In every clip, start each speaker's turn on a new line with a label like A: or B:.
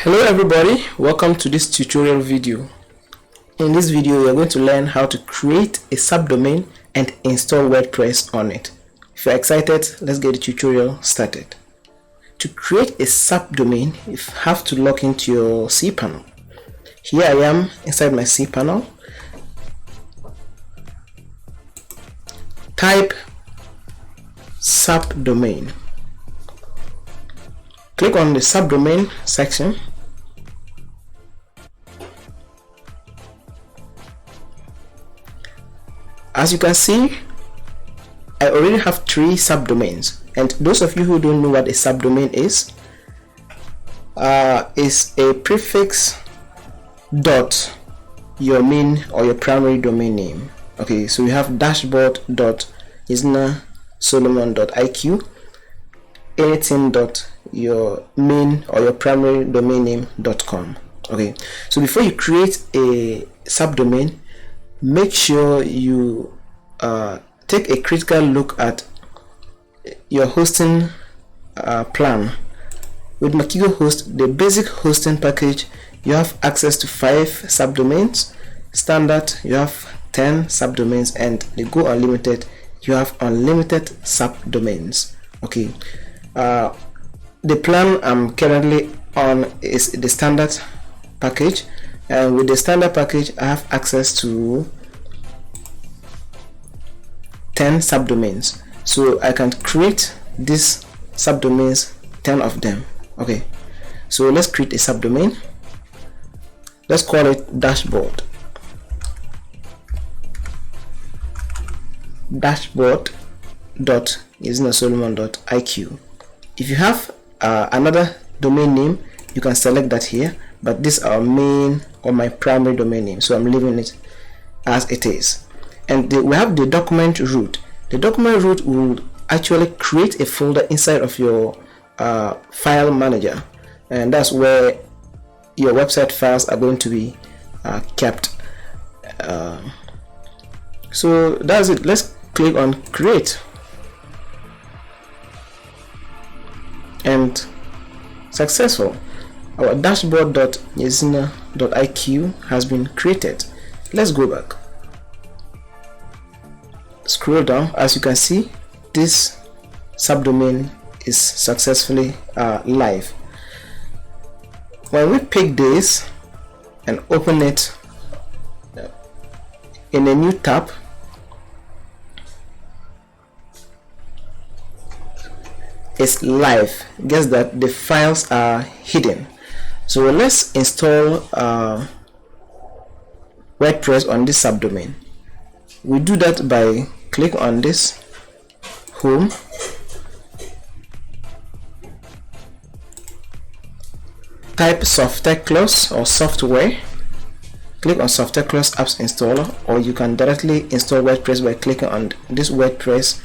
A: Hello everybody, welcome to this tutorial video. In this video we are going to learn how to create a subdomain and install WordPress on it. If you're excited, let's get the tutorial started. To create a subdomain, you have to log into your cPanel. Here I am inside my cPanel. Type subdomain. Click on the subdomain section. As you can see, I already have 3 subdomains, and those of you who don't know what a subdomain is a prefix dot your main or your primary domain name. Okay, so you have dashboard.isnasolomon.iq, anything dot your main or your primary domain name.com. Okay, so before you create a subdomain, make sure you take a critical look at your hosting plan. With Makiko Host, the basic hosting package, you have access to 5 subdomains. Standard, you have 10 subdomains, and the Go Unlimited, you have unlimited subdomains. Okay, the plan I'm currently on is the standard package, and with the standard package I have access to 10 subdomains, so I can create these subdomains, 10 of them. Okay, so let's create a subdomain. Let's call it dashboard.isnasolomon.iq. If you have another domain name, you can select that here, but this is our main or my primary domain name, so I'm leaving it as it is. And we have the document root. The document root will actually create a folder inside of your file manager, and that's where your website files are going to be kept. So that's it. Let's click on create, and successful. Our dashboard.isna.iq has been created. Let's go back. Scroll down. As you can see, this subdomain is successfully live. When we pick this and open it in a new tab, it's live. Guess that the files are hidden. So let's install WordPress on this subdomain. We do that by click on this home, type software clause or software, click on software clause apps installer, or you can directly install WordPress by clicking on this WordPress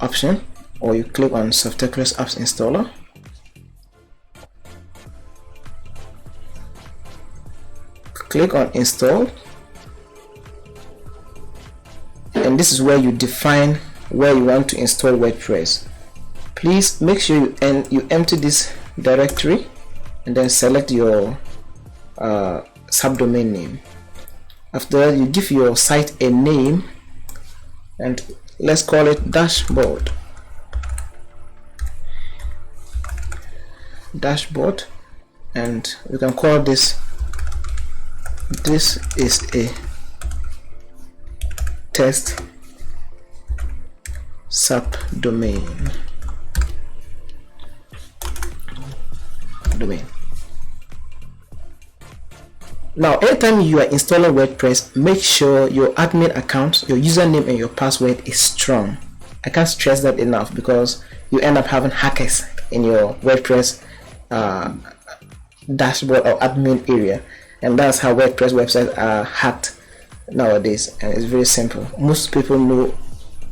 A: option, or you click on software clause apps installer. Click on install, and this is where you define where you want to install WordPress. Please make sure you empty this directory and then select your subdomain name. After that, you give your site a name, and let's call it dashboard. And you can call this is a test subdomain. Now, anytime you are installing WordPress, make sure your admin account, your username and your password is strong. I can't stress that enough, because you end up having hackers in your WordPress dashboard or admin area, and that's how WordPress websites are hacked nowadays. And it's very simple. Most people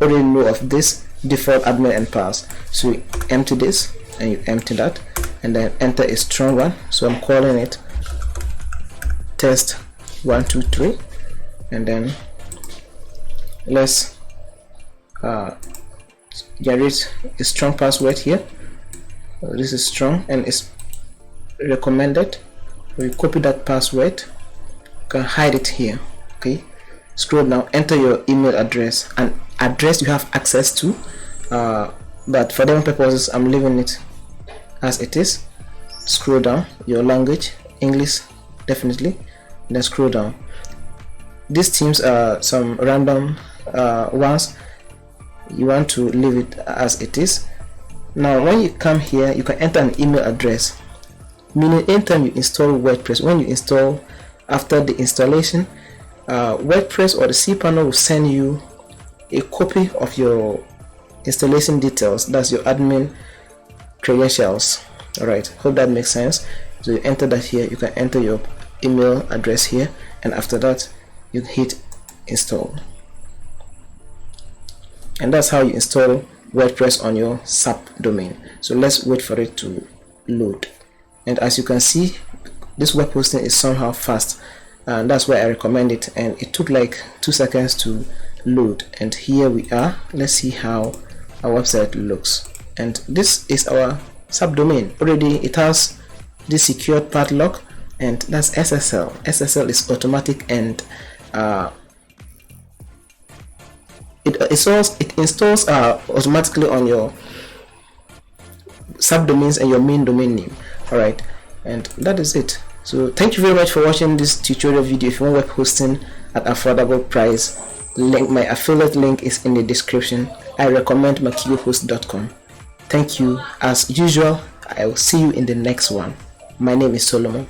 A: already know of this default admin and pass. So you empty this and you empty that, and then enter a strong one. So I'm calling it test 123, and then let's generate a strong password here. This is strong, and it's recommended. We copy that password, you can hide it here. Okay, scroll down, enter your email address, an address you have access to, but for demo purposes I'm leaving it as it is. Scroll down, your language, English definitely, then scroll down. These themes are some random ones, you want to leave it as it is. Now when you come here, you can enter an email address, meaning anytime you install WordPress, when you install, after the installation, WordPress or the cPanel will send you a copy of your installation details, that's your admin credentials. Alright, hope that makes sense. So you enter that here, you can enter your email address here, and after that you hit install, and that's how you install WordPress on your subdomain. So let's wait for it to load, and as you can see, this web hosting is somehow fast, and that's why I recommend it, and it took like 2 seconds to load, and here we are. Let's see how our website looks, and this is our subdomain. Already it has this secured padlock, and that's SSL. SSL is automatic, and it installs automatically on your subdomains and your main domain name. Alright, and that is it. So thank you very much for watching this tutorial video. If you want web hosting at affordable price, my affiliate link is in the description. I recommend makiyohost.com. Thank you. As usual, I will see you in the next one. My name is Solomon.